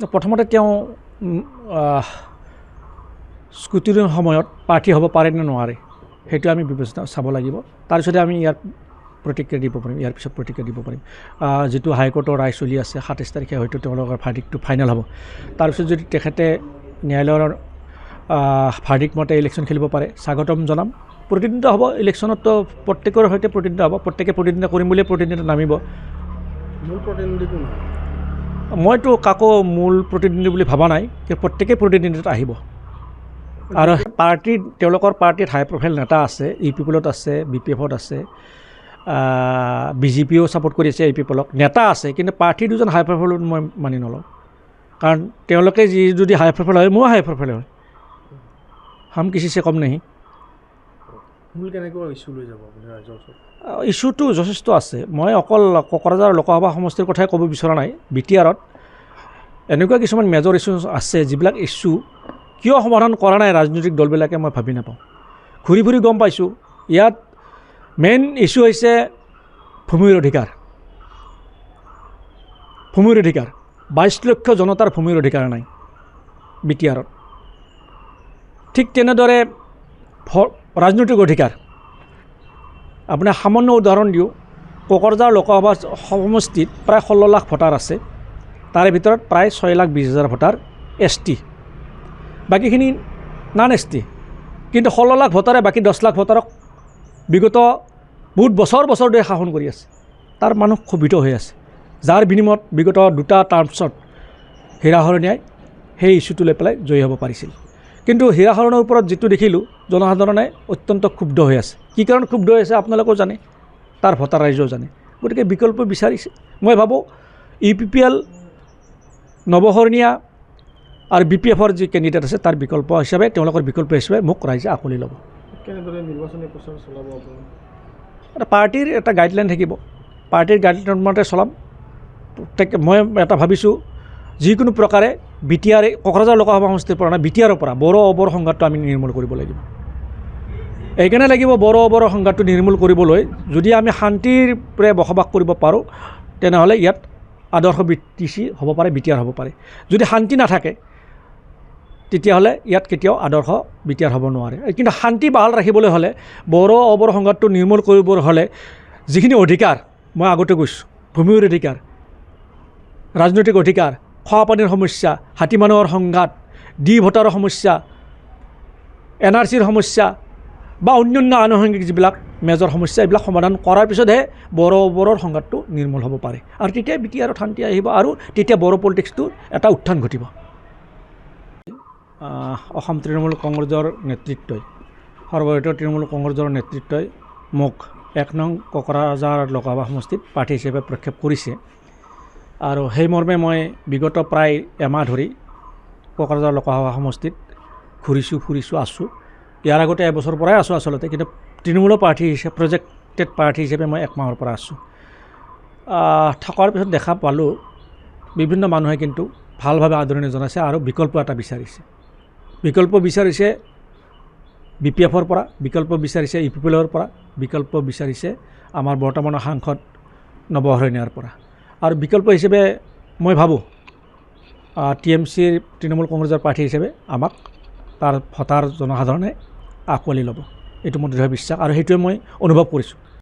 প্ৰথমতে তেওঁ স্কুটিৰ সময়ত প্ৰাৰ্থী হ'ব পাৰে নে নোৱাৰে সেইটো আমি বিবেচনা চাব লাগিব। তাৰপিছতে আমি ইয়াৰ প্ৰতিক্ৰিয়া দিব পাৰিম, ইয়াৰ পিছত প্ৰতিক্ৰিয়া দিব পাৰিম। যিটো হাইকোৰ্টৰ ৰায় চলি আছে 27 তাৰিখে হয়তো তেওঁলোকৰ ভাৰ্ডিক্টটো ফাইনেল হ'ব। তাৰপিছত যদি তেখেতে ন্যায়ালয়ৰ ভাৰ্ডিক্ট মতে ইলেকশ্যন খেলিব পাৰে, স্বাগতম জনাম। প্ৰতিদ্বন্দ্বিতা হ'ব ইলেকশ্যনততো প্ৰত্যেকৰ সৈতে প্ৰতিদ্বন্দ্বিতা হ'ব, প্ৰত্যেকে প্ৰতিদ্বন্দ্বিতা কৰিম বুলিয়ে প্ৰতিদ্বন্দ্বিতা নামিব। মূল প্ৰতিদ্বন্দ্বী কোন? মইতো কাকো মূল প্ৰতিদ্বন্দ্বী বুলি ভবা নাই, কিন্তু প্ৰত্যেকেই প্ৰতিদ্বন্দ্বিতাত আহিব। আৰু পাৰ্টীৰ তেওঁলোকৰ পাৰ্টীত হাই প্ৰফাইল নেতা আছে, UPPলত আছে, BPFত আছে, BJPও ছাপোৰ্ট কৰি আছে UPPলক, নেতা আছে, কিন্তু প্ৰাৰ্থী দুজন হাই প্ৰফাইল মই মানি নলওঁ। কাৰণ তেওঁলোকে যদি হাই প্ৰফাইল হয়, ময়ো হাই প্ৰফাইল হয়, হাম কিছিছে কম নেহি। মূল কেনেকুৱা ইছ্যু লৈ যাব আপুনি ৰাইজৰ ওচৰত? ইছ্যুটো যথেষ্ট আছে। মই অকল কোকৰাঝাৰ লোকসভা সমষ্টিৰ কথাই ক'ব বিচৰা নাই। BTRত এনেকুৱা কিছুমান মেজৰ ইছ্যু আছে যিবিলাক ইছ্যু কিয় সমাধান কৰা নাই ৰাজনৈতিক দলবিলাকে মই ভাবি নাপাওঁ। ঘূৰি ফুৰি গম পাইছোঁ ইয়াত মেইন ইছ্যু হৈছে ভূমিৰ অধিকাৰ। ভূমিৰ অধিকাৰ 22 লক্ষ জনতাৰ ভূমিৰ অধিকাৰ নাই BTRত। ঠিক তেনেদৰে ৰাজনৈতিক অধিকাৰ। আপোনাৰ সামান্য উদাহৰণ দিওঁ, কোকৰাঝাৰ লোকসভা সমষ্টিত প্ৰায় 16 লাখ ভোটাৰ আছে, তাৰে ভিতৰত প্ৰায় 6,20,000 ভোটাৰ ST, বাকীখিনি নন ST। কিন্তু 16 লাখ ভোটাৰে বাকী 10 লাখ ভোটাৰক বিগত বহুত বছৰ ধৰি শাসন কৰি আছে। তাৰ মানুহ ক্ষোভিত হৈ আছে, যাৰ বিনিময়ত বিগত 2টা টাৰ্মছত হীৰা হৰণীয়াই সেই ইছ্যুটো লৈ পেলাই জয়ী হ'ব পাৰিছিল। কিন্তু হীৰা হৰণৰ ওপৰত যিটো দেখিলোঁ, জনসাধাৰণে অত্যন্ত ক্ষুব্ধ হৈ আছে। কি কাৰণ ক্ষুব্ধ হৈ আছে আপোনালোকেও জানে, তাৰ ভোটাৰ ৰাইজেও জানে। গতিকে বিকল্প বিচাৰিছে। মই ভাবোঁ UPPL, নৱশৰণীয়া আৰু BPFৰ যি কেণ্ডিডেট আছে তাৰ বিকল্প হিচাপে, তেওঁলোকৰ বিকল্প হিচাপে মোক ৰাইজে আঁকোৱালি ল'ব। কেনেদৰে নিৰ্বাচনী প্ৰচাৰ চলাব আপুনি? এটা পাৰ্টীৰ এটা গাইডলাইন থাকিব, পাৰ্টীৰ গাইডলাইন মতে চলাম। মই এটা ভাবিছোঁ যিকোনো প্ৰকাৰে BTR কোকৰাঝাৰ লোকসভা সমষ্টিৰ পৰা নাই, BTRৰ পৰা বড়ো অবৰ সংঘাতটো আমি নিৰ্মূল কৰিব লাগিব। এইকাৰণে লাগিব বড়ো অবৰ সংঘাতটো নিৰ্মূল কৰিবলৈ যদি আমি শান্তিৰে বসবাস কৰিব পাৰোঁ, তেনেহ'লে ইয়াত আদৰ্শ BTC হ'ব পাৰে, BTR হ'ব পাৰে। যদি শান্তি নাথাকে তেতিয়াহ'লে ইয়াত কেতিয়াও আদৰ্শ BTR হ'ব নোৱাৰে। কিন্তু শান্তি বাহাল ৰাখিবলৈ হ'লে, বড়ো অবৰ সংঘাতটো নিৰ্মূল কৰিবলৈ হ'লে যিখিনি অধিকাৰ মই আগতে কৈছোঁ, ভূমিৰ অধিকাৰ, ৰাজনৈতিক অধিকাৰ, খোৱাপানীৰ সমস্যা, হাতী মানুহৰ সংঘাত, ভোটাৰৰ সমস্যা, NRCৰ সমস্যা বা অন্যান্য আনুষংগিক যিবিলাক মেজৰ সমস্যা, এইবিলাক সমাধান কৰাৰ পিছতহে বড়ো অবৰৰ সংঘাতটো নিৰ্মূল হ'ব পাৰে। আৰু তেতিয়া BTRত শান্তি আহিব আৰু তেতিয়া বড়ো পলিটিক্সটো এটা উত্থান ঘটিব। অসম তৃণমূল কংগ্ৰেছৰ নেতৃত্বই, সৰ্বভাৰতীয় তৃণমূল কংগ্ৰেছৰ নেতৃত্বই মোক 1 নং কোকৰাঝাৰ লোকসভা সমষ্টিত প্ৰাৰ্থী হিচাপে প্ৰক্ষেপ কৰিছে। আৰু সেই মৰ্মে মই বিগত প্ৰায় এমাহ ধৰি কোকৰাঝাৰ লোকসভা সমষ্টিত ফুৰিছোঁ আছোঁ। ইয়াৰ আগতে এবছৰৰ পৰাই আছোঁ আচলতে, কিন্তু তৃণমূলৰ প্ৰাৰ্থী হিচাপে, প্ৰজেক্টেড প্ৰাৰ্থী হিচাপে মই 1 মাহৰ পৰা আছোঁ। থকাৰ পিছত দেখা পালোঁ বিভিন্ন মানুহে কিন্তু ভালভাৱে আদৰণি জনাইছে আৰু বিকল্প এটা বিচাৰিছে। বিকল্প বিচাৰিছে BPFৰ পৰা, বিকল্প বিচাৰিছে UPPলৰ পৰা, বিকল্প বিচাৰিছে আমাৰ বৰ্তমানৰ সাংসদ নৱশৰণীয়াৰ পৰা। আৰু বিকল্প হিচাপে মই ভাবোঁ TMCৰ তৃণমূল কংগ্ৰেছৰ প্ৰাৰ্থী হিচাপে আমাক তাৰ ভোটাৰ জনসাধাৰণে আঁকোৱালি ল'ব। এইটো মোৰ দৃঢ় বিশ্বাস আৰু সেইটোৱে মই অনুভৱ কৰিছোঁ।